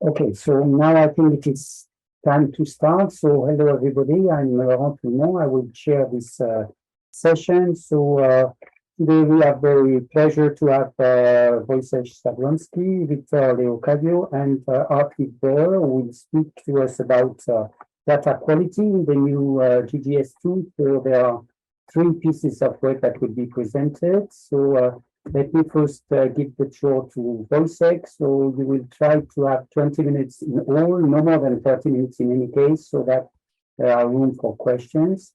Okay, so now I think it is time to start. So hello everybody, I'm Laurent Plumont. I will chair this session. So today we have the pleasure to have Wojciech Jablonski, Victor Leocádio, and Aat Liefbroer, who will speak to us about data quality in the new GGS-II. So there are three pieces of work that will be presented. So let me first give the floor to Wojciech. So you will try to have 20 minutes in all, no more than 30 minutes in any case, so that there are room for questions.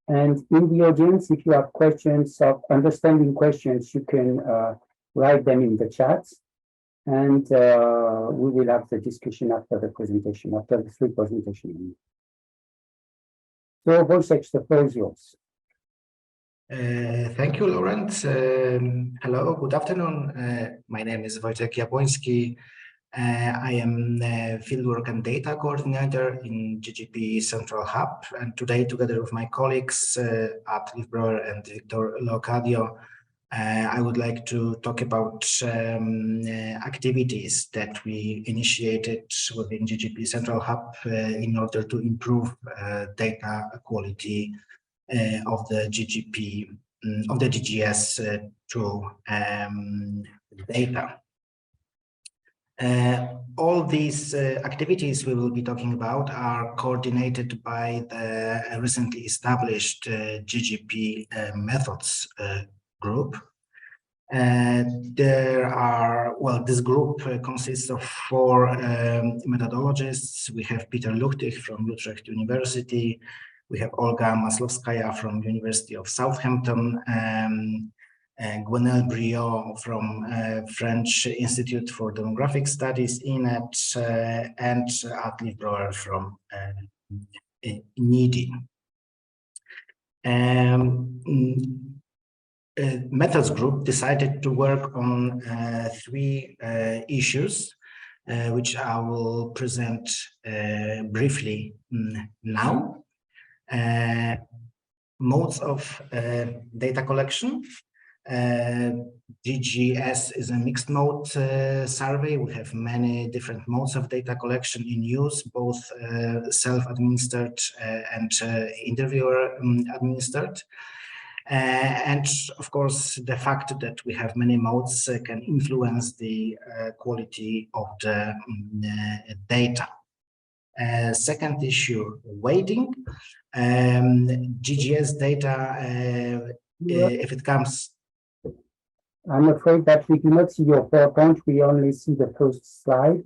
And in the audience, if you have questions of understanding questions, you can write them in the chat. And we will have the discussion after the presentation, after the three presentations. So Wojciech, the floor is yours. Thank you, Laurent. Hello, good afternoon. My name is Wojciech Jablonski. I am Fieldwork and Data Coordinator in GGP Central Hub. And today, together with my colleagues, Aat Liefbroer and Victor Leocádio, I would like to talk about activities that we initiated within GGP Central Hub in order to improve data quality of the GGP, of the GGS-II data. All these activities we will be talking about are coordinated by the recently established GGP Methods Group. This group consists of four methodologists. We have Peter Luchtig from Utrecht University. We have Olga Maslowskaja from University of Southampton, Gwenelle Briot from French Institute for Demographic Studies, INET, and Aat Liefbroer from NIDI. Methods Group decided to work on three issues, which I will present briefly now. Modes of data collection. GGS is a mixed mode survey. We have many different modes of data collection in use, both self-administered and interviewer administered. And of course, the fact that we have many modes can influence the quality of the data. Second issue, weighting. GGS data, if it comes. I'm afraid that we do not see your PowerPoint. We only see the first slide.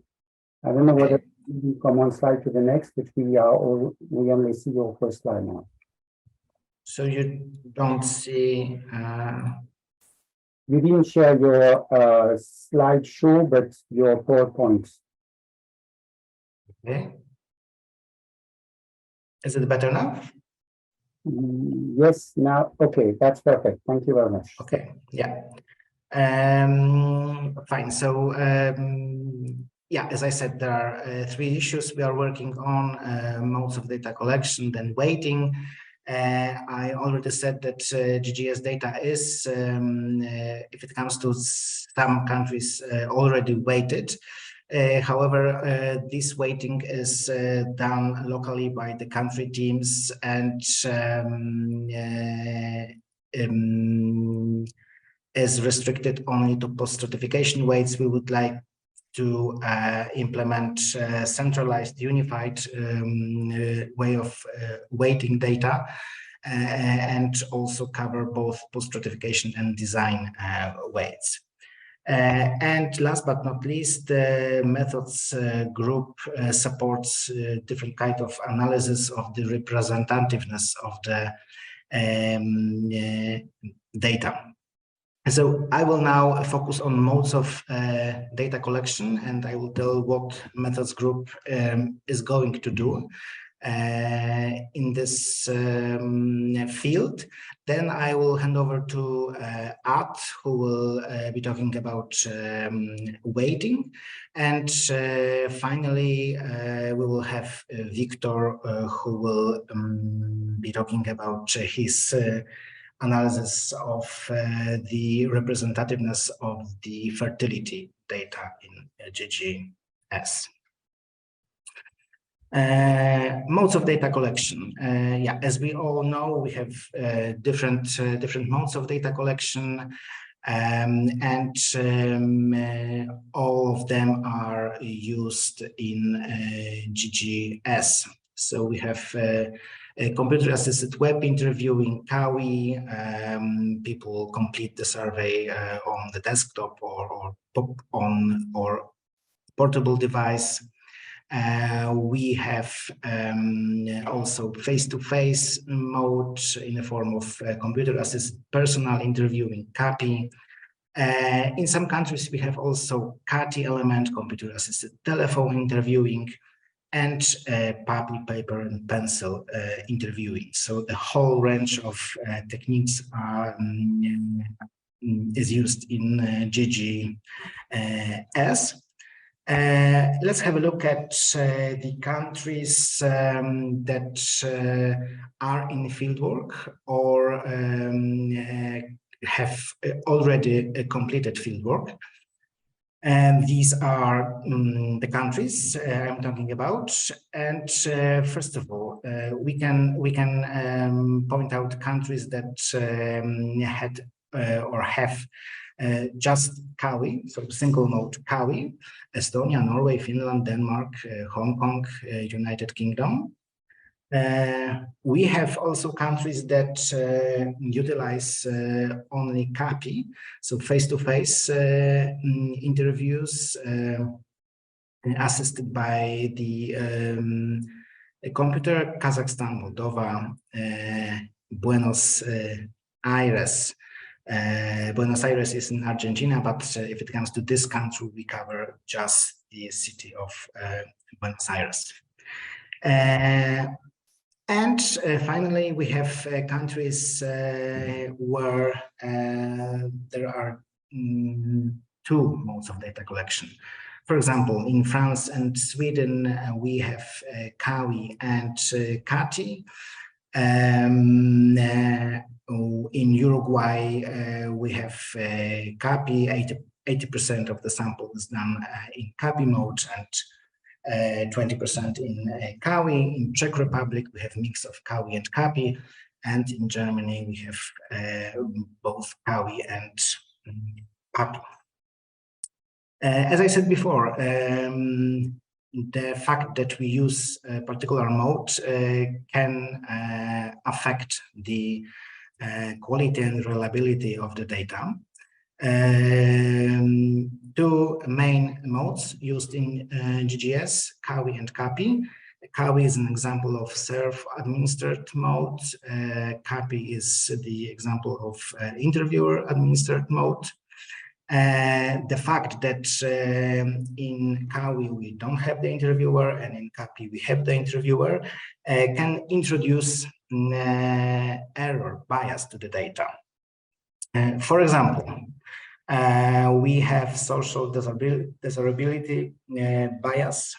I don't know whether you from one slide to the next, but we only see your first slide now. So you don't see. You didn't share your slideshow, but your PowerPoint. Okay. Is it better now? Yes, now, okay, that's perfect. Thank you very much. Okay, yeah. Fine, so yeah, as I said, there are three issues we are working on, modes of data collection, then weighting. I already said that GGS data is, if it comes to some countries, already weighted. However, this weighting is done locally by the country teams and is restricted only to post-stratification weights. We would like to implement centralized, unified way of weighting data and also cover both post-stratification and design weights. And last but not least, the methods group supports different kind of analysis of the representativeness of the data. So I will now focus on modes of data collection, and I will tell what methods group is going to do in this field. Then I will hand over to Aat, who will be talking about weighting. And finally, we will have Victor, who will be talking about his analysis of the representativeness of the fertility data in GGS. Modes of data collection. Yeah, as we all know, we have different modes of data collection, and all of them are used in GGS. So we have a computer-assisted web interviewing, CAWI. People complete the survey on the desktop or portable device. We have also face-to-face mode in the form of computer-assisted personal interviewing, CAPI. In some countries, we have also CATI element, computer-assisted telephone interviewing, and PAPI, paper and pencil interviewing. So the whole range of techniques is used in GGS. Let's have a look at the countries that are in fieldwork or have already completed fieldwork. And these are the countries I'm talking about. And first of all, we can point out countries that had or have just CAWI, so single mode CAWI: Estonia, Norway, Finland, Denmark, Hong Kong, United Kingdom. We have also countries that utilize only CAPI, so face-to-face interviews assisted by the computer: Kazakhstan, Moldova, Buenos Aires. Buenos Aires is in Argentina, but if it comes to this country, we cover just the city of Buenos Aires. And finally, we have countries where there are two modes of data collection. For example, in France and Sweden, we have CAWI and CATI. In Uruguay, we have CAPI. 80% of the sample is done in CAPI mode and 20% in CAWI. In Czech Republic, we have a mix of CAWI and CAPI, and in Germany, we have both CAWI and PAPI. As I said before, the fact that we use a particular mode can affect the quality and reliability of the data. Two main modes used in GGS, CAWI and CAPI. CAWI is an example of self-administered mode. CAPI is the example of interviewer-administered mode. The fact that in CAWI we don't have the interviewer and in CAPI we have the interviewer can introduce error bias to the data. For example, we have social desirability bias.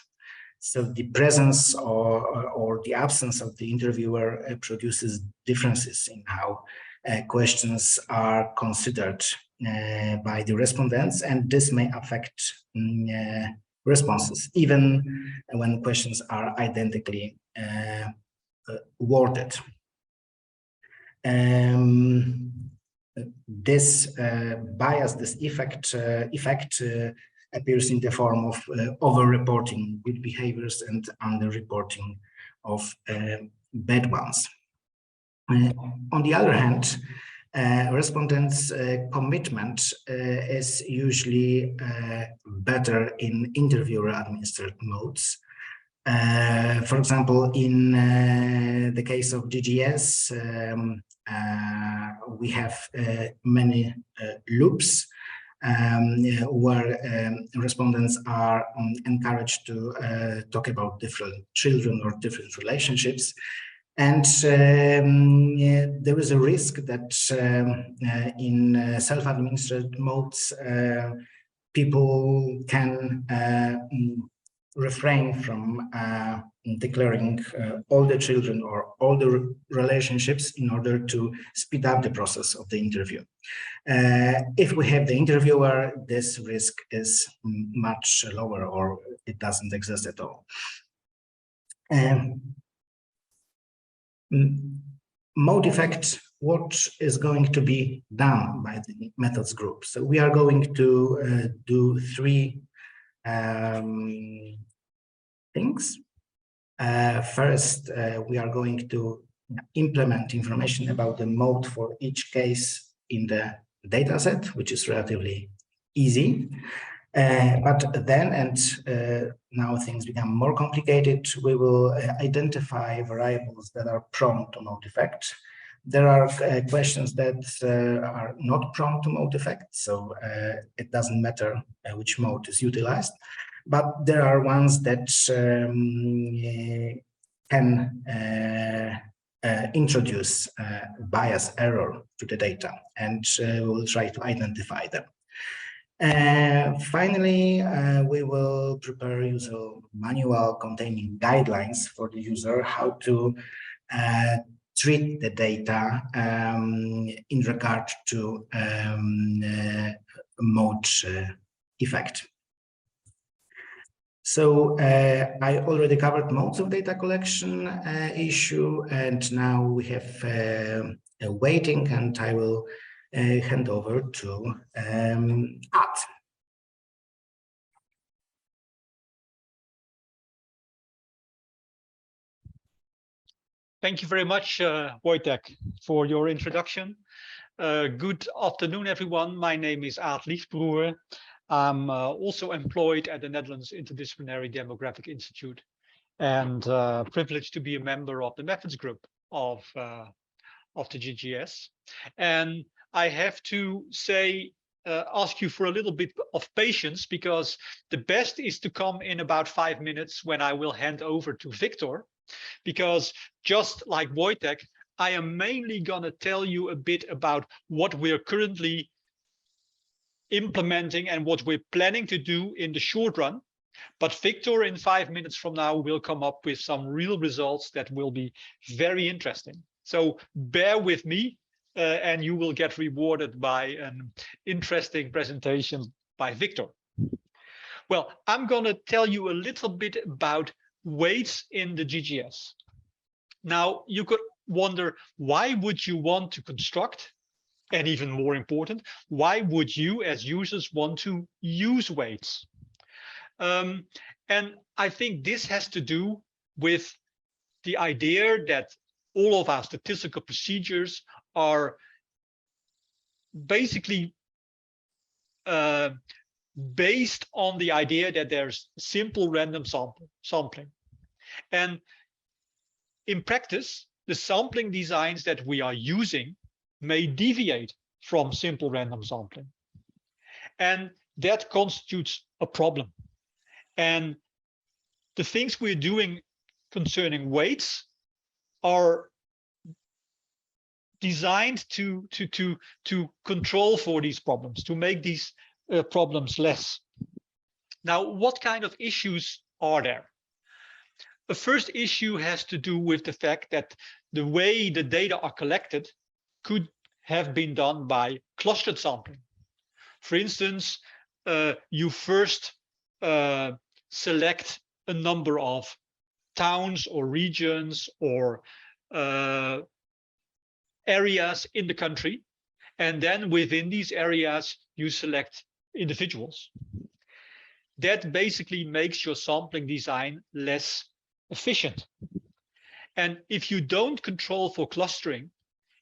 So the presence or the absence of the interviewer produces differences in how questions are considered by the respondents, and this may affect responses, even when questions are identically worded. This bias, this effect appears in the form of over-reporting good behaviors and under-reporting of bad ones. On the other hand, respondents' commitment is usually better in interviewer-administered modes. For example, in the case of GGS, we have many loops where respondents are encouraged to talk about different children or different relationships. And there is a risk that in self-administered modes, people can refrain from declaring all the children or all the relationships in order to speed up the process of the interview. If we have the interviewer, this risk is much lower or it doesn't exist at all. Mode effect, what is going to be done by the methods group? So we are going to do three things. First, we are going to implement information about the mode for each case in the dataset, which is relatively easy. But then, and now things become more complicated, we will identify variables that are prone to mode effect. There are questions that are not prone to mode effect, so it doesn't matter which mode is utilized. But there are ones that can introduce bias error to the data, and we'll try to identify them. Finally, we will prepare user manual containing guidelines for the user how to treat the data in regard to mode effect. So I already covered modes of data collection issue, and now we have a weighting, and I will hand over to Aat. Thank you very much, Wojciech, for your introduction. Good afternoon, everyone. My name is Aat Liefbroer. I'm also employed at the Netherlands Interdisciplinary Demographic Institute, and privileged to be a member of the methods group of the GGS. And I have to say, ask you for a little bit of patience, because the best is to come in about 5 minutes when I will hand over to Victor, because just like Wojciech, I am mainly going to tell you a bit about what we're currently implementing and what we're planning to do in the short run. But Victor, in 5 minutes from now, will come up with some real results that will be very interesting. So bear with me, and you will get rewarded by an interesting presentation by Victor. Well, I'm going to tell you a little bit about weights in the GGS. Now, you could wonder, why would you want to construct? And even more important, why would you as users want to use weights? And I think this has to do with the idea that all of our statistical procedures are basically based on the idea that there's simple random sampling. And in practice, the sampling designs that we are using may deviate from simple random sampling. And that constitutes a problem. And the things we're doing concerning weights are designed to control for these problems, to make these problems less. Now, what kind of issues are there? The first issue has to do with the fact that the way the data are collected could have been done by clustered sampling. For instance, you first select a number of towns or regions or areas in the country, and then within these areas you select individuals. That basically makes your sampling design less efficient. And if you don't control for clustering,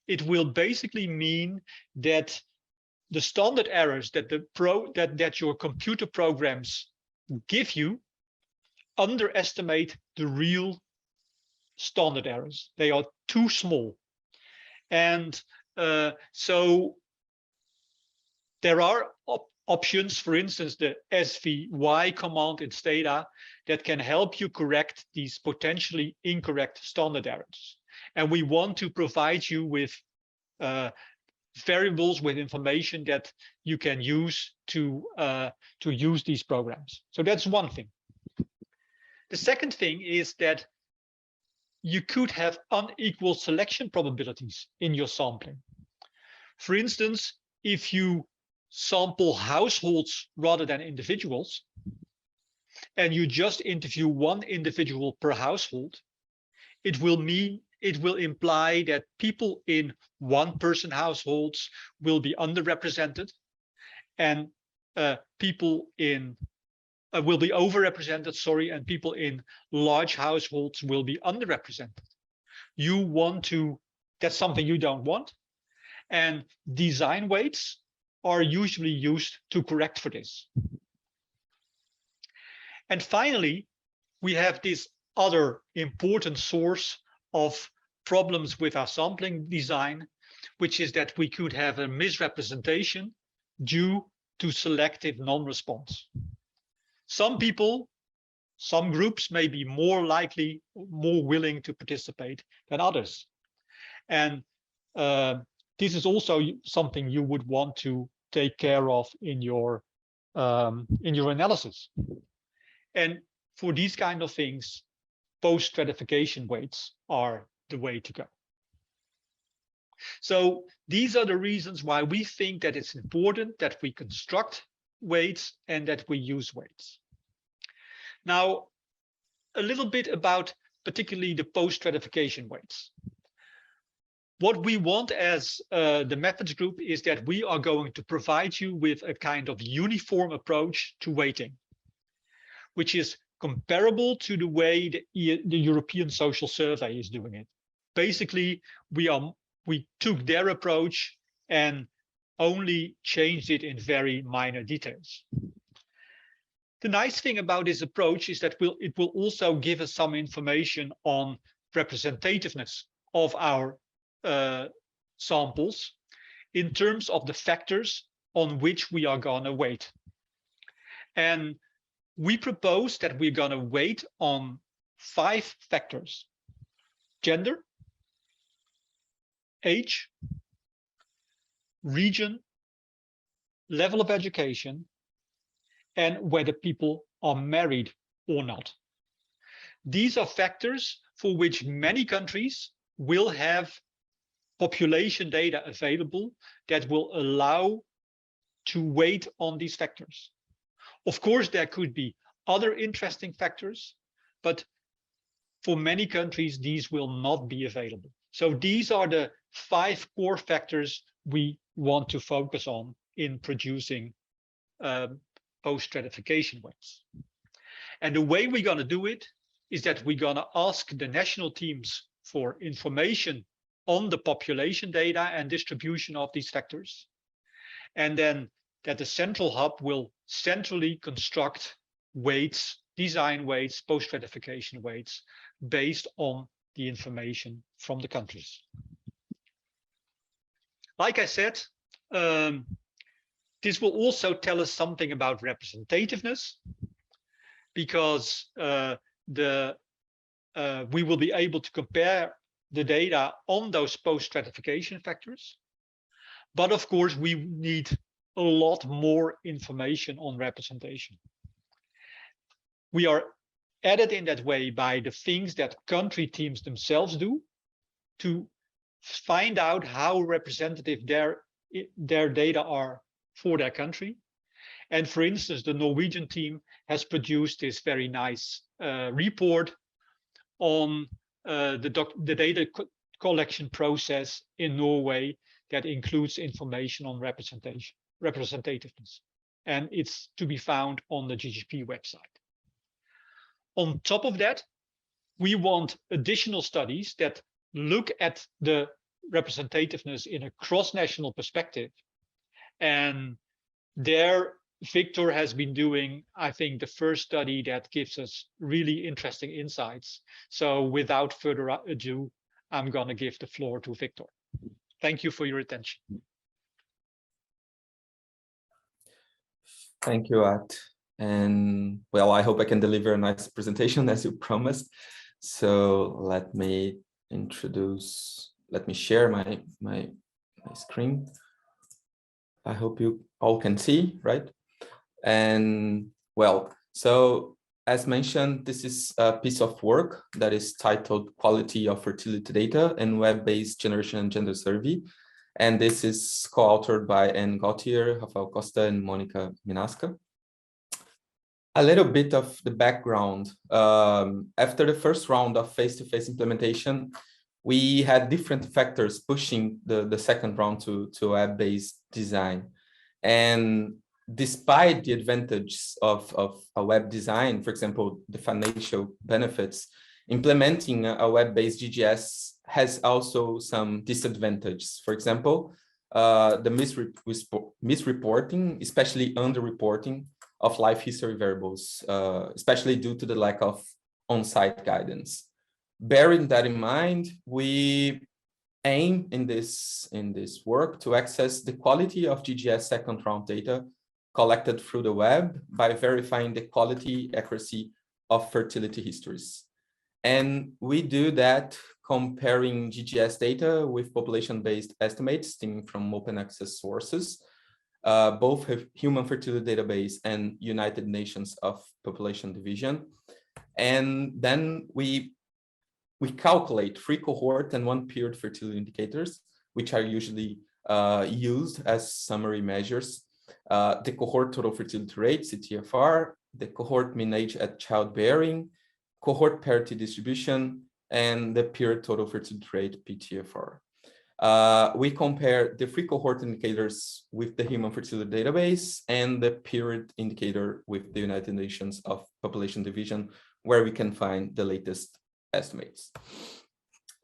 it will basically mean that the standard errors that that your computer programs give you underestimate the real standard errors. They are too small. And so there are options, for instance, the SVY command in Stata, that can help you correct these potentially incorrect standard errors. And we want to provide you with variables, with information that you can use to use these programs. So that's one thing. The second thing is that you could have unequal selection probabilities in your sampling. For instance, if you sample households rather than individuals, and you just interview one individual per household, it will imply that people in one-person households will be underrepresented, and people in will be overrepresented, sorry, and people in large households will be underrepresented. That's something you don't want. And design weights are usually used to correct for this. And finally, we have this other important source of problems with our sampling design, which is that we could have a misrepresentation due to selective non-response. Some people, some groups may be more willing to participate than others. And this is also something you would want to take care of in your analysis. And for these kind of things, post-stratification weights are the way to go. So these are the reasons why we think that it's important that we construct weights and that we use weights. Now, a little bit about particularly the post-stratification weights. What we want as the methods group is that we are going to provide you with a kind of uniform approach to weighting, which is comparable to the way the European Social Survey is doing it. Basically, we took their approach and only changed it in very minor details. The nice thing about this approach is that it will also give us some information on representativeness of our samples in terms of the factors on which we are going to weight. And we propose that we're going to weight on 5 factors: gender, age, region, level of education, and whether people are married or not. These are factors for which many countries will have population data available that will allow to weight on these factors. Of course, there could be other interesting factors, but for many countries, these will not be available. So these are the 5 core factors we want to focus on in producing post-stratification weights. And the way we're going to do it is that we're going to ask the national teams for information on the population data and distribution of these factors. And then that the central hub will centrally construct weights, design weights, post-stratification weights based on the information from the countries. Like I said, this will also tell us something about representativeness, because we will be able to compare the data on those post-stratification factors. But of course, we need a lot more information on representation. We are added in that way by the things that country teams themselves do to find out how representative their data are for their country. And for instance, the Norwegian team has produced this very nice report on the data collection process in Norway that includes information on representativeness. And it's to be found on the GGP website. On top of that, we want additional studies that look at the representativeness in a cross-national perspective. And there, Victor has been doing, I think, the first study that gives us really interesting insights. So without further ado, I'm going to give the floor to Victor. Thank you for your attention. Thank you, Aat. And well, I hope I can deliver a nice presentation as you promised. So let me share my screen. I hope you all can see, right? And well, so as mentioned, this is a piece of work that is titled Quality of Fertility Data and Web-Based Generation and Gender Survey. And this is co-authored by Anne Gauthier, Rafael Costa, and Monica Minasca. A little bit of the background. After the first round of face-to-face implementation, we had different factors pushing the second round to web-based design. And despite the advantages of a web design, for example, the financial benefits, implementing a web-based GGS has also some disadvantages. For example, the misreporting, especially underreporting of life history variables, especially due to the lack of on-site guidance. Bearing that in mind, we aim in this work to access the quality of GGS second round data collected through the web by verifying the quality accuracy of fertility histories. And we do that comparing GGS data with population-based estimates stemming from open access sources, both Human Fertility Database and United Nations of Population Division. And then we calculate 3 cohort and 1 period fertility indicators, which are usually used as summary measures. The cohort total fertility rate, CTFR, the cohort mean age at childbearing, cohort parity distribution, and the period total fertility rate, PTFR. We compare the 3 cohort indicators with the Human Fertility Database and the period indicator with the United Nations of Population Division, where we can find the latest estimates.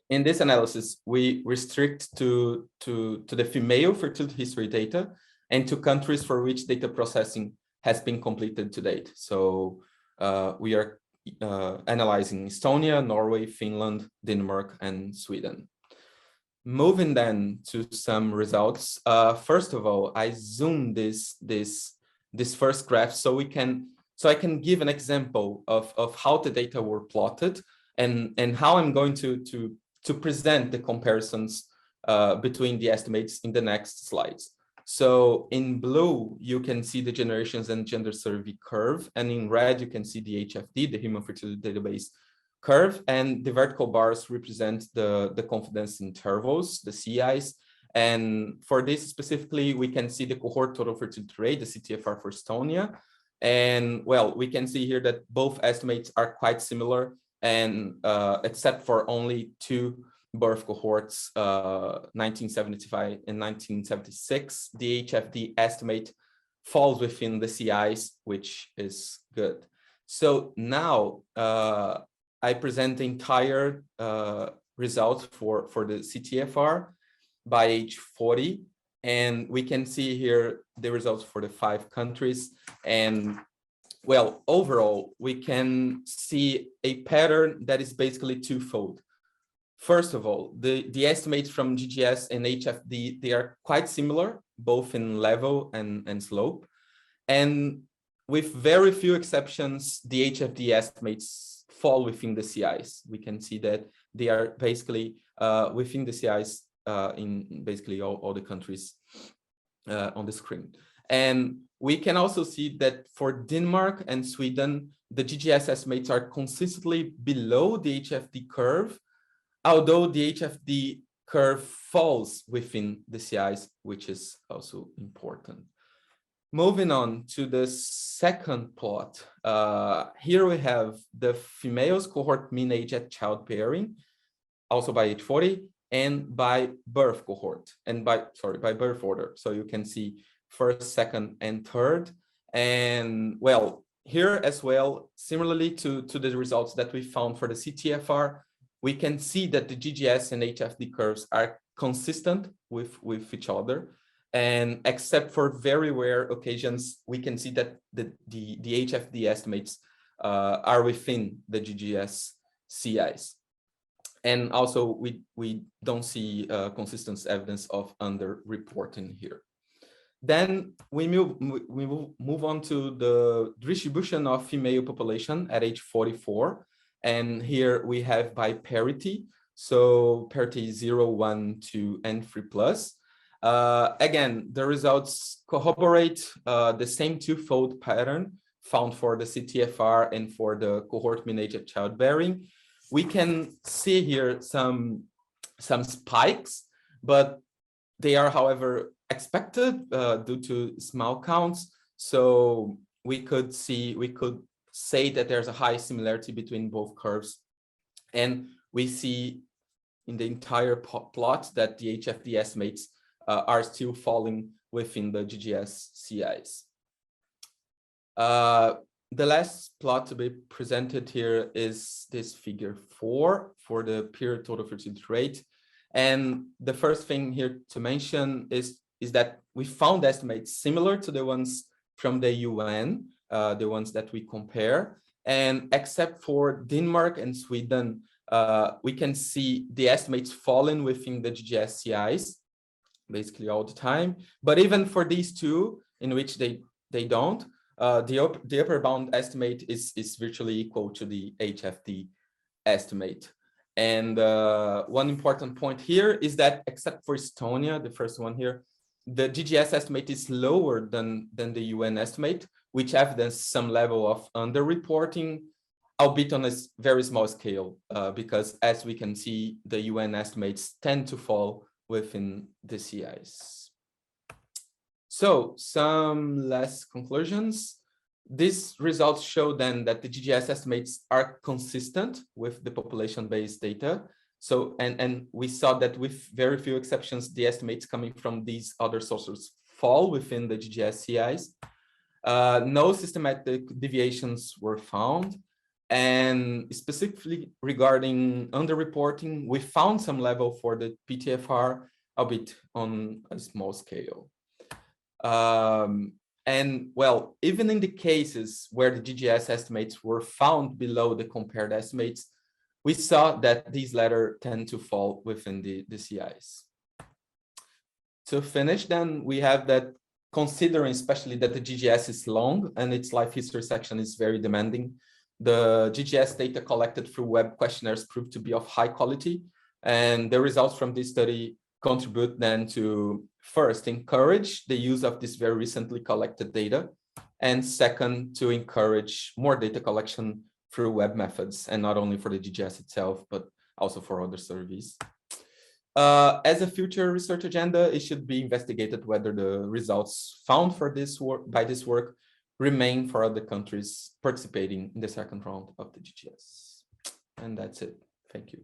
In this analysis, we restrict to the female fertility history data and to countries for which data processing has been completed to date. So we are analyzing Estonia, Norway, Finland, Denmark, and Sweden. Moving then to some results. First of all, I zoomed this first graph so I can give an example of how the data were plotted and how I'm going to present the comparisons between the estimates in the next slides. So in blue, you can see the generations and gender survey curve, and in red, you can see the HFD, the Human Fertility Database curve, and the vertical bars represent the confidence intervals, the CIs. And for this specifically, we can see the cohort total fertility rate, the CTFR for Estonia. And well, we can see here that both estimates are quite similar, and except for only 2 birth cohorts, 1975 and 1976, the HFD estimate falls within the CIs, which is good. So now I present the entire results for the CTFR by age 40, and we can see here the results for the 5 countries. And well, overall, we can see a pattern that is basically twofold. First of all, the estimates from GGS and HFD, they are quite similar, both in level and slope. And with very few exceptions, the HFD estimates fall within the CIs. We can see that they are basically within the CIs in basically all the countries on the screen. And we can also see that for Denmark and Sweden, the GGS estimates are consistently below the HFD curve, although the HFD curve falls within the CIs, which is also important. Moving on to the second plot, here we have the females cohort mean age at childbearing, also by age 40, and by birth cohort, and by birth order. So you can see first, second, and third. And well, here as well, similarly to the results that we found for the CTFR, we can see that the GGS and HFD curves are consistent with each other. And except for very rare occasions, we can see that the HFD estimates are within the GGS CIs. And also we don't see consistent evidence of underreporting here. Then we move on to the distribution of female population at age 44. And here we have by parity. So parity 0, 1, 2, and 3+. Again, the results corroborate the same twofold pattern found for the CTFR and for the cohort mean age at childbearing. We can see here some spikes, but they are, however, expected due to small counts. So we could say that there's a high similarity between both curves. And we see in the entire plot that the HFD estimates are still falling within the GGS CIs. The last plot to be presented here is this figure 4 for the period total fertility rate. And the first thing here to mention is that we found estimates similar to the ones from the UN, the ones that we compare. And except for Denmark and Sweden, we can see the estimates falling within the GGS CIs basically all the time. But even for these two, in which they don't, the upper bound estimate is virtually equal to the HFD estimate. And one important point here is that except for Estonia, the first one here, the GGS estimate is lower than the UN estimate, which evidences some level of underreporting, albeit on a very small scale, because as we can see, the UN estimates tend to fall within the CIs. So some last conclusions. These results show then that the GGS estimates are consistent with the population-based data. So, and we saw that with very few exceptions, the estimates coming from these other sources fall within the GGS CIs. No systematic deviations were found. And specifically regarding underreporting, we found some level for the PTFR, albeit on a small scale. And well, even in the cases where the GGS estimates were found below the compared estimates, we saw that these latter tend to fall within the CIs. To finish, then we have that considering especially that the GGS is long and its life history section is very demanding, the GGS data collected through web questionnaires proved to be of high quality. And the results from this study contribute then to first encourage the use of this very recently collected data, and second, to encourage more data collection through web methods, and not only for the GGS itself, but also for other surveys. As a future research agenda, it should be investigated whether the results found for this work by this work remain for other countries participating in the second round of the GGS. And that's it. Thank you.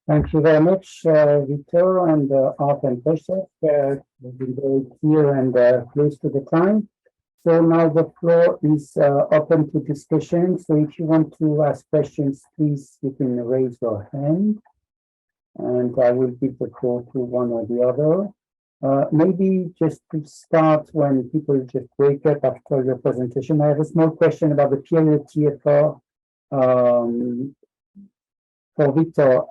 Thank you very much, Victor and Aat and Wojciech. We've been very clear and close to the time. So now the floor is open to discussion. So if you want to ask questions, please, you can raise your hand. And I will give the floor to one or the other. Maybe just to start, when people just wake up after your presentation, I have a small question about the period TFR. For Victor,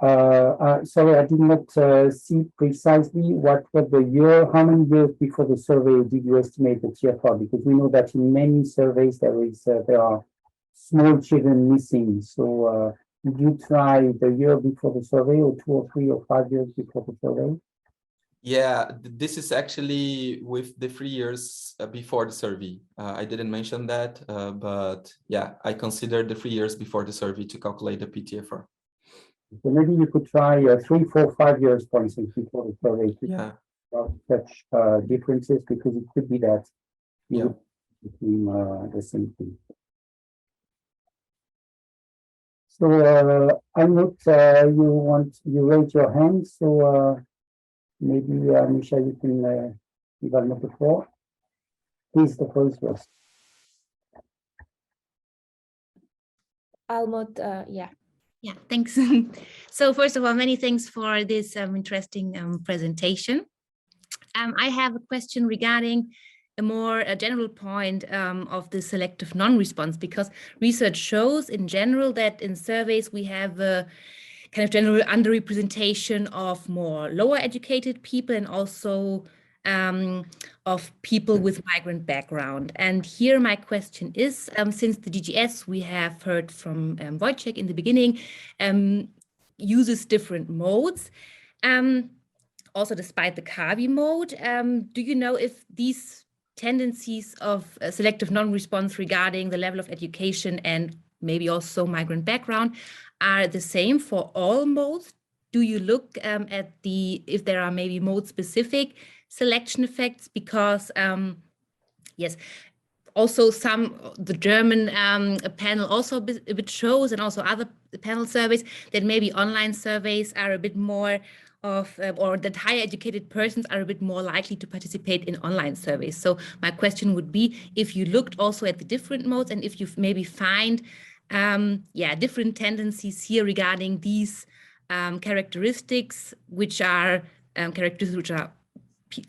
sorry, I did not see precisely what was the year, how many years before the survey did you estimate the TFR? Because we know that in many surveys there are small children missing. So did you try the year before the survey, or 2 or 3 or 5 years before the survey? Yeah, this is actually with the 3 years before the survey. I didn't mention that, but yeah, I considered the 3 years before the survey to calculate the PTFR. So maybe you could try 3, 4, 5 years, for instance, before the survey to such differences, because it could be that between the same thing. So I note you raise your hand, so maybe Misha, you can give another floor. Please, the floor is yours. Almut, yeah, thanks. So first of all, many thanks for this interesting presentation. I have a question regarding a general point of the selective non-response, because research shows in general that in surveys we have a kind of general underrepresentation of more lower educated people and also of people with migrant background. And here my question is, since the GGS, we have heard from Wojciech in the beginning, uses different modes, also despite the CAVI mode, do you know if these tendencies of selective non-response regarding the level of education and maybe also migrant background are the same for all modes? Do you look at if there are maybe mode-specific selection effects? Because Yes. Also, the German panel also a bit shows, and also other panel surveys, that maybe online surveys are a bit more of, or that higher educated persons are a bit more likely to participate in online surveys. So my question would be, if you looked also at the different modes, and if you maybe find different tendencies here regarding these characteristics, which are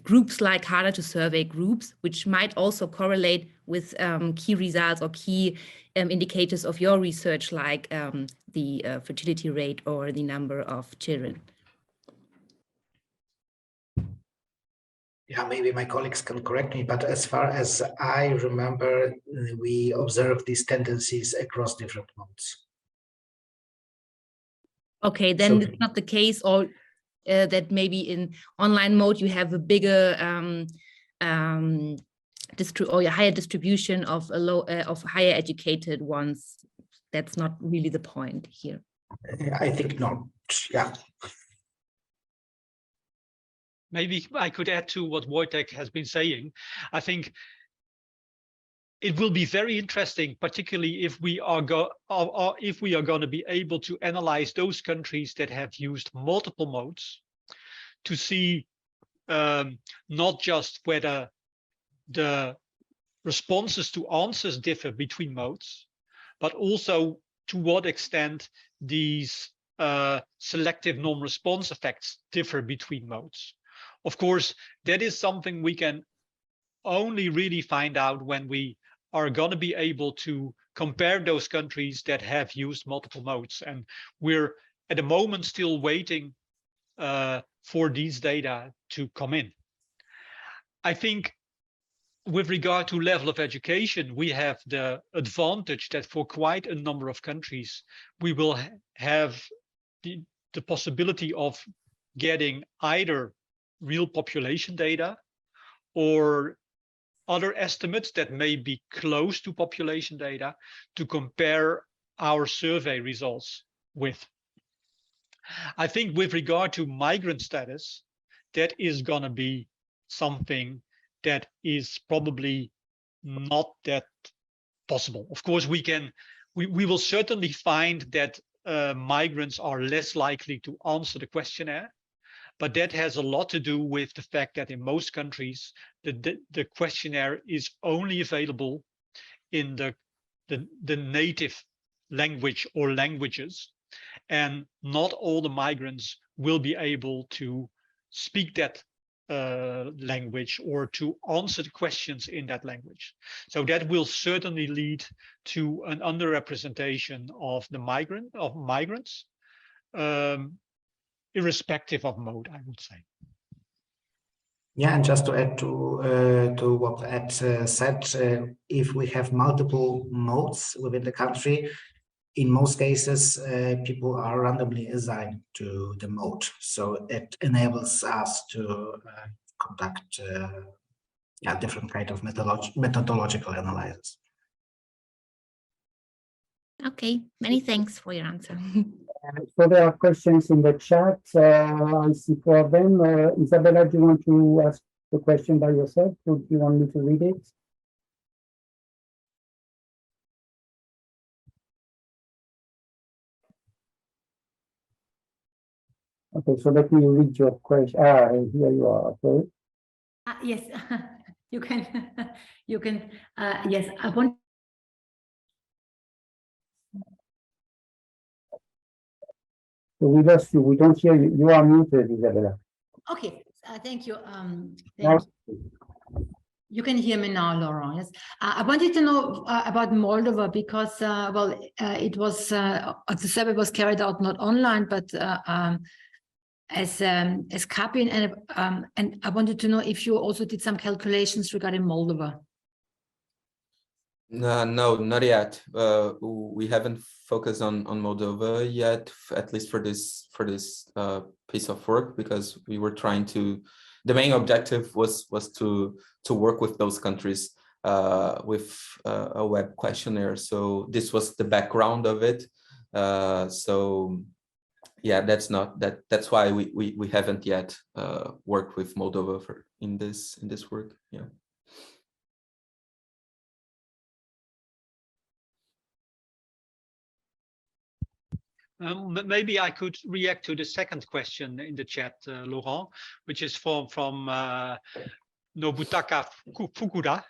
groups like harder to survey groups, which might also correlate with key results or key indicators of your research, like the fertility rate or the number of children. Yeah, maybe my colleagues can correct me, but as far as I remember, we observe these tendencies across different modes. Okay, then it's not the case, or that maybe in online mode you have a bigger or a higher distribution of of higher educated ones. That's not really the point here. I think not. Yeah. Maybe I could add to what Wojciech has been saying. I think it will be very interesting, particularly if we are going to be able to analyze those countries that have used multiple modes, to see not just whether the responses to answers differ between modes, but also to what extent these selective non-response effects differ between modes. Of course, that is something we can only really find out when we are going to be able to compare those countries that have used multiple modes. And we're at the moment still waiting for these data to come in. I think with regard to level of education, we have the advantage that for quite a number of countries, we will have the possibility of getting either real population data or other estimates that may be close to population data to compare our survey results with. I think with regard to migrant status, that is going to be something that is probably not that possible. Of course, we will certainly find that migrants are less likely to answer the questionnaire, but that has a lot to do with the fact that in most countries, the questionnaire is only available in the native language or languages, and not all the migrants will be able to speak that language or to answer the questions in that language. So that will certainly lead to an underrepresentation of migrants, irrespective of mode, I would say. Yeah, and just to add to what Aat said, if we have multiple modes within the country, in most cases, people are randomly assigned to the mode. So it enables us to conduct different kind of methodological analysis. Okay, many thanks for your answer. So there are questions in the chat. I see four of them. Isabella, do you want to ask the question by yourself, or do you want me to read it? Okay, so let me read your question. Here you are. Okay. Yes, you can. You can. Yes, I want. So we lost you. We don't hear you. You are muted, Isabella. Okay. Thank you. Thank you. You can hear me now, Laurent. Yes. I wanted to know about Moldova because, it was the survey was carried out not online, but as CAPIN, and I wanted to know if you also did some calculations regarding Moldova. No, not yet. We haven't focused on Moldova yet, at least for this piece of work, because we were trying to. The main objective was to work with those countries with a web questionnaire. So this was the background of it. So yeah, that's why we haven't yet worked with Moldova in this work. Yeah. Maybe I could react to the second question in the chat, Laurent, which is from Nobutaka Fukuda,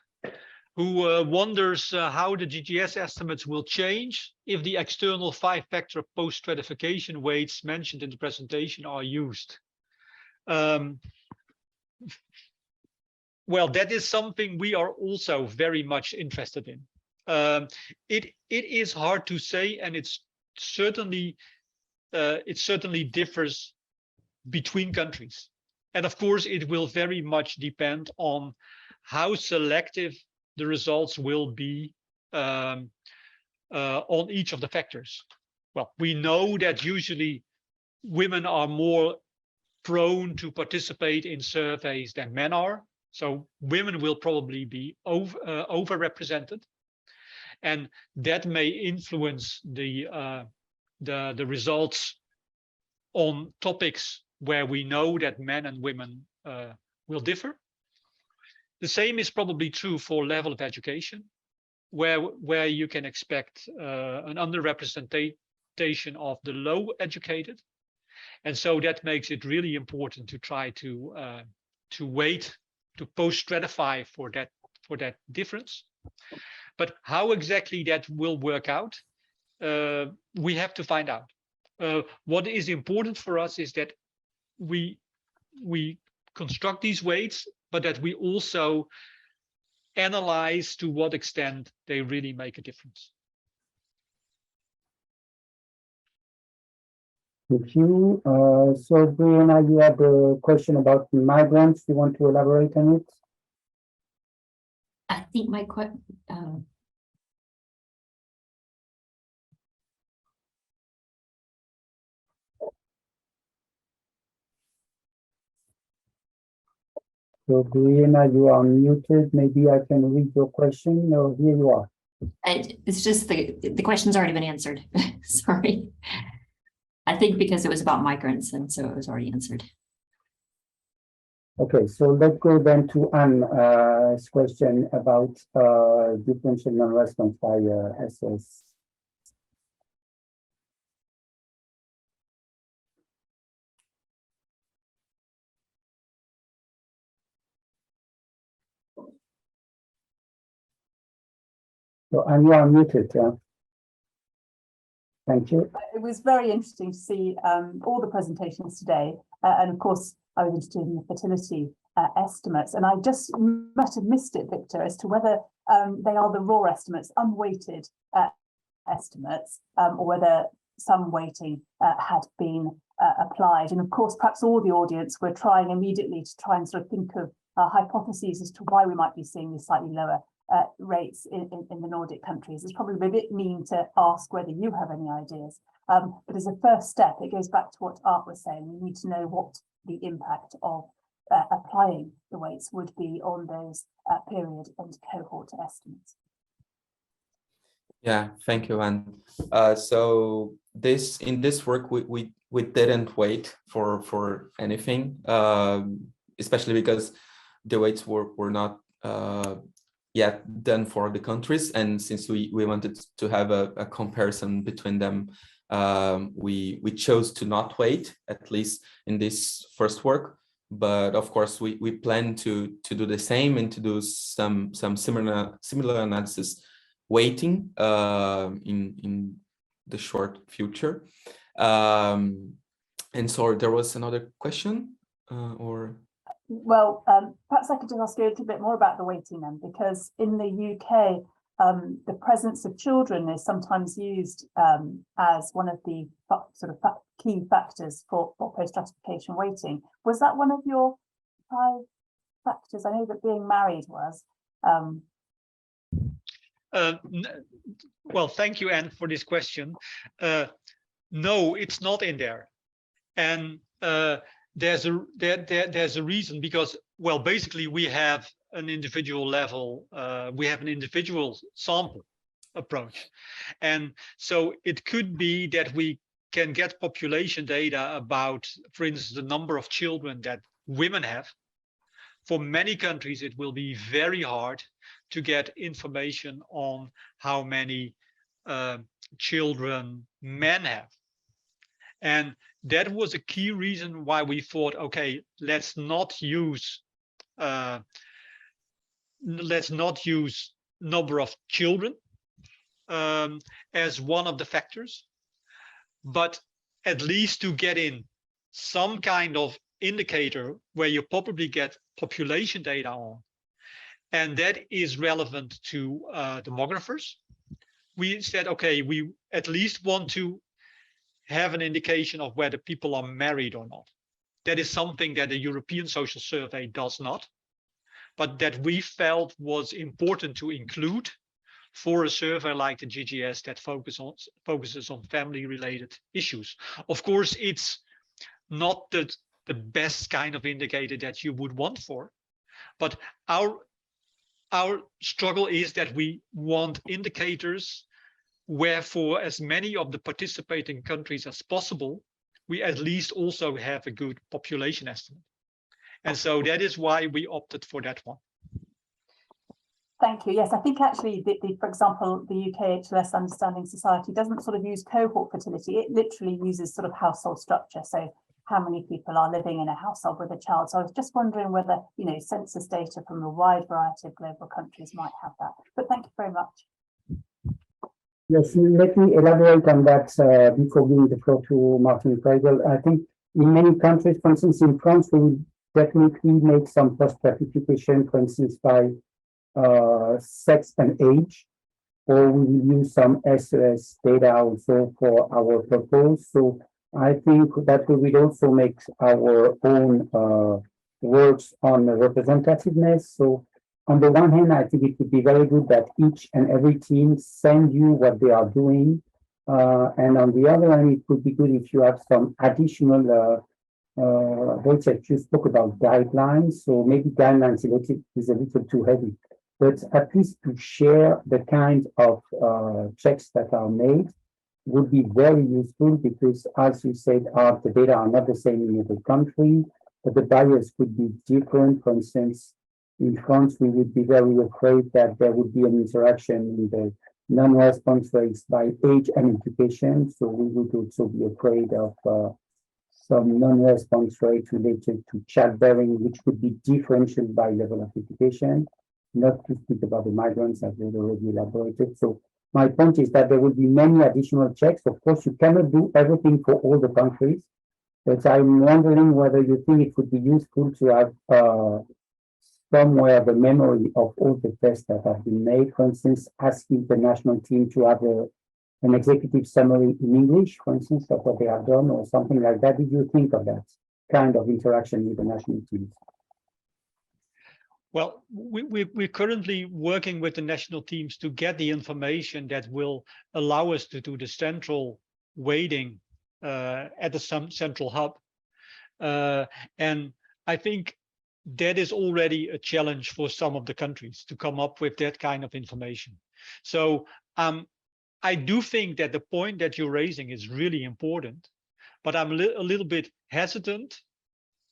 who wonders how the GGS estimates will change if the external 5-factor post-stratification weights mentioned in the presentation are used. Well, that is something we are also very much interested in. It is hard to say, and it certainly differs between countries. And of course, it will very much depend on how selective the results will be on each of the factors. Well, we know that usually women are more prone to participate in surveys than men are. So women will probably be overrepresented, and that may influence the results on topics where we know that men and women will differ. The same is probably true for level of education, where you can expect an underrepresentation of the low educated, and so that makes it really important to try to weight, to post-stratify for that difference. But how exactly that will work out, we have to find out. What is important for us is that we construct these weights, but that we also analyze to what extent they really make a difference. Thank you. So Brianna, you have a question about migrants. You want to elaborate on it? I think my question. So Brianna, you are muted. Maybe I can read your question. No, here you are. It's just the question's already been answered. Sorry. I think because it was about migrants, and so it was already answered. Okay, so let's go then to Anne's question about differential non-response by SS. So Anne, you are muted. Thank you. It was very interesting to see all the presentations today. And of course, I was interested in the fertility estimates. And I just must have missed it, Victor, as to whether they are the raw estimates, unweighted estimates, or whether some weighting had been applied. And of course, perhaps all the audience were trying immediately to try and sort of think of hypotheses as to why we might be seeing these slightly lower rates in the Nordic countries. It's probably a bit mean to ask whether you have any ideas, but as a first step, it goes back to what Art was saying. We need to know what the impact of applying the weights would be on those period and cohort estimates. Yeah, thank you, Anne. So in this work, we didn't wait for anything, especially because the weights were not yet done for the countries, and since we wanted to have a comparison between them, we chose to not wait, at least in this first work. But of course, we plan to do the same and to do some similar analysis weighting in the short future. And so there was another question, or? Well, perhaps I could just ask you a little bit more about the weighting then, because in the UK, the presence of children is sometimes used as one of the sort of key factors for post-stratification weighting. Was that one of your 5 factors? I know that being married was. Well, thank you, Anne, for this question. No, it's not in there, and there's a reason, because, well, basically we have an individual level, we have an individual sample approach, and so it could be that we can get population data about, for instance, the number of children that women have. For many countries, it will be very hard to get information on how many children men have. And that was a key reason why we thought, okay, let's not use number of children as one of the factors, but at least to get in some kind of indicator where you probably get population data on, and that is relevant to demographers. We said, okay, we at least want to have an indication of whether people are married or not. That is something that the European Social Survey does not, but that we felt was important to include for a survey like the GGS that focuses on family-related issues. Of course, it's not the best kind of indicator that you would want for, but our struggle is that we want indicators where for as many of the participating countries as possible, we at least also have a good population estimate. And so that is why we opted for that one. Thank you. Yes, I think actually, for example, the UK HLS Understanding Society doesn't sort of use cohort fertility. It literally uses sort of household structure. So how many people are living in a household with a child. So I was just wondering whether, you know, census data from a wide variety of global countries might have that. But thank you very much. Yes, let me elaborate on that before giving the floor to Martin Kreigel. I think in many countries, for instance, in France, we will definitely make some post-stratification, for instance, by sex and age, or we will use some SES data also for our purpose. So I think that we will also make our own works on representativeness. So on the one hand, I think it would be very good that each and every team send you what they are doing. And on the other hand, it would be good if you have some additional, Wojciech, you spoke about guidelines. So maybe guidelines is a little too heavy, but at least to share the kind of checks that are made would be very useful, because as you said, the data are not the same in every country, but the barriers could be different. For instance, in France, we would be very afraid that there would be an interaction in the non-response rates by age and education. So we would also be afraid of some non-response rates related to childbearing, which would be differentiated by level of education, not to speak about the migrants as we've already elaborated. So my point is that there will be many additional checks. Of course, you cannot do everything for all the countries, but I'm wondering whether you think it would be useful to have somewhere the memory of all the tests that have been made. For instance, asking the national team to have an executive summary in English, for instance, of what they have done or something like that. Did you think of that kind of interaction with the national teams? Well, we're currently working with the national teams to get the information that will allow us to do the central weighting at the central hub. And I think that is already a challenge for some of the countries to come up with that kind of information. So I do think that the point that you're raising is really important, but I'm a little bit hesitant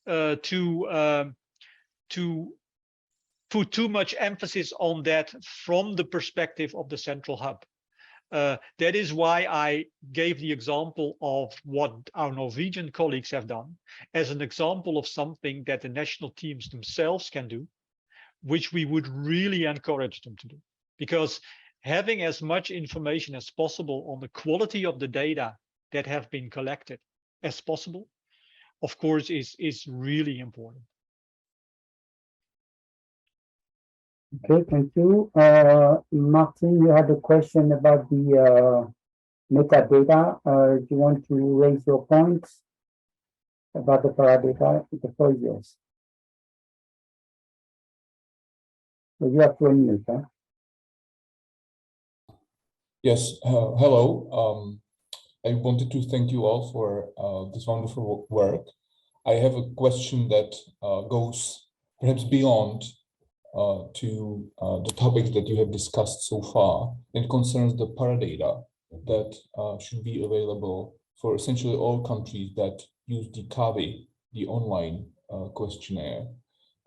to put too much emphasis on that from the perspective of the central hub. That is why I gave the example of what our Norwegian colleagues have done as an example of something that the national teams themselves can do, which we would really encourage them to do. Because having as much information as possible on the quality of the data that have been collected as possible, of course, is really important. Okay, thank you. Martin, you had a question about the metadata. Do you want to raise your points about the paradata? The floor is yours. So you have to unmute, huh? Yes, hello. I wanted to thank you all for this wonderful work. I have a question that goes perhaps beyond to the topics that you have discussed so far. It concerns the paradata that should be available for essentially all countries that use the CAVI, the online questionnaire.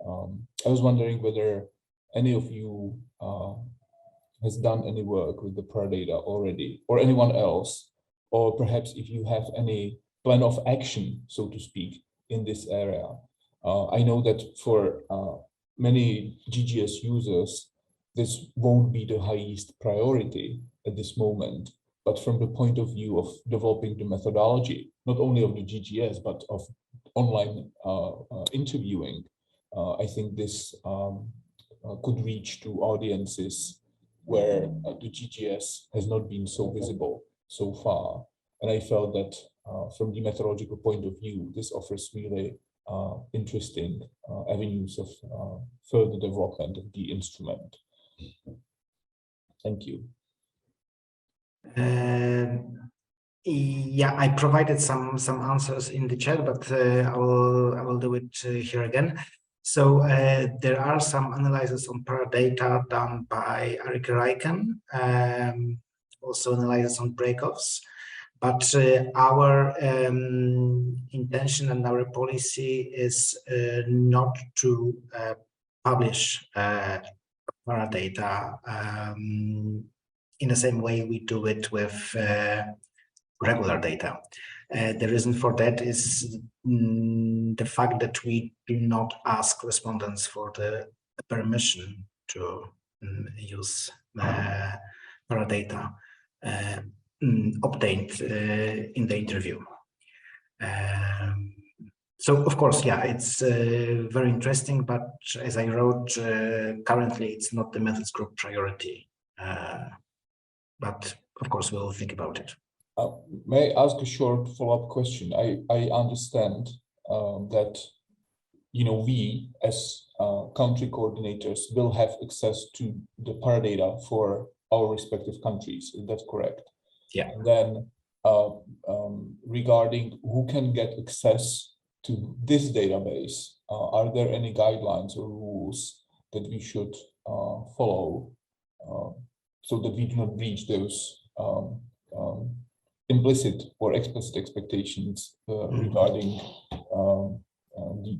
I was wondering whether any of you has done any work with the paradata already, or anyone else, or perhaps if you have any plan of action, so to speak, in this area. I know that for many GGS users, this won't be the highest priority at this moment, but from the point of view of developing the methodology, not only of the GGS, but of online interviewing, I think this could reach to audiences where the GGS has not been so visible so far. And I felt that from the methodological point of view, this offers really interesting avenues of further development of the instrument. Thank you. Yeah, I provided some answers in the chat, but I will do it here again. So there are some analyses on paradata done by Arik Rijken, also analyses on breakoffs. But our intention and our policy is not to publish paradata in the same way we do it with regular data. The reason for that is the fact that we do not ask respondents for the permission to use paradata obtained in the interview. So of course, yeah, it's very interesting, but as I wrote, currently it's not the methods group priority. But of course, we'll think about it. May I ask a short follow-up question? I understand that we as country coordinators will have access to the paradata for our respective countries. Is that correct? Yeah. And then regarding who can get access to this database, are there any guidelines or rules that we should follow so that we do not breach those implicit or explicit expectations regarding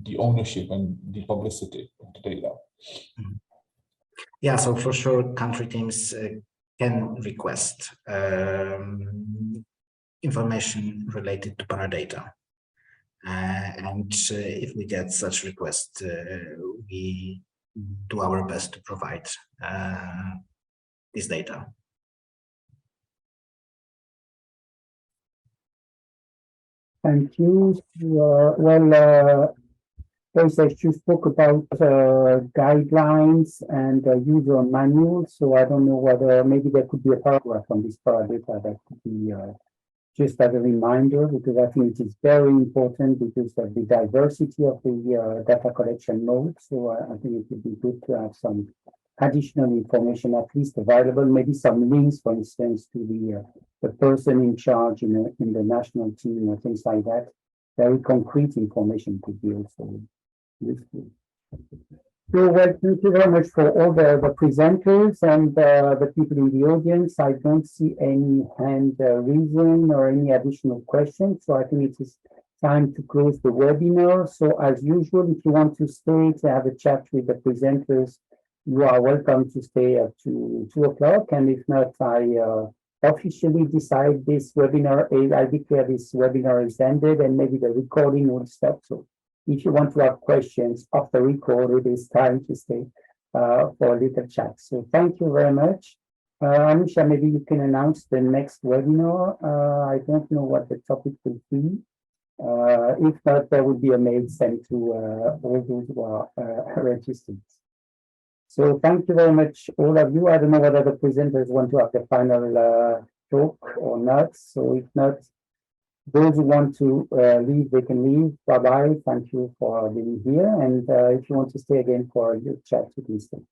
the ownership and the publicity of the data? Yeah, so for sure, country teams can request information related to paradata. And if we get such requests, we do our best to provide this data. Thank you. Wojciech, you spoke about guidelines and user manuals, so I don't know whether maybe there could be a paragraph on this paradata that could be just as a reminder, because I think it is very important because of the diversity of the data collection mode. So I think it would be good to have some additional information at least available, maybe some links, for instance, to the person in charge in the national team or things like that. Very concrete information could be also useful. So, well, thank you very much for all the presenters and the people in the audience. I don't see any hand raising or any additional questions. So I think it is time to close the webinar. So as usual, if you want to stay to have a chat with the presenters, you are welcome to stay up to 2 o'clock. And if not, I officially decide this webinar, I declare this webinar is ended and maybe the recording will stop. So if you want to have questions after record, it is time to stay for a little chat. So thank you very much. Anusha, maybe you can announce the next webinar. I don't know what the topic will be. If not, there will be a mail sent to all those who are registered. So thank you very much, all of you. I don't know whether the presenters want to have the final talk or not. So if not, those who want to leave, they can leave. Bye-bye. Thank you for being here. And if you want to stay again for your chat, please stay.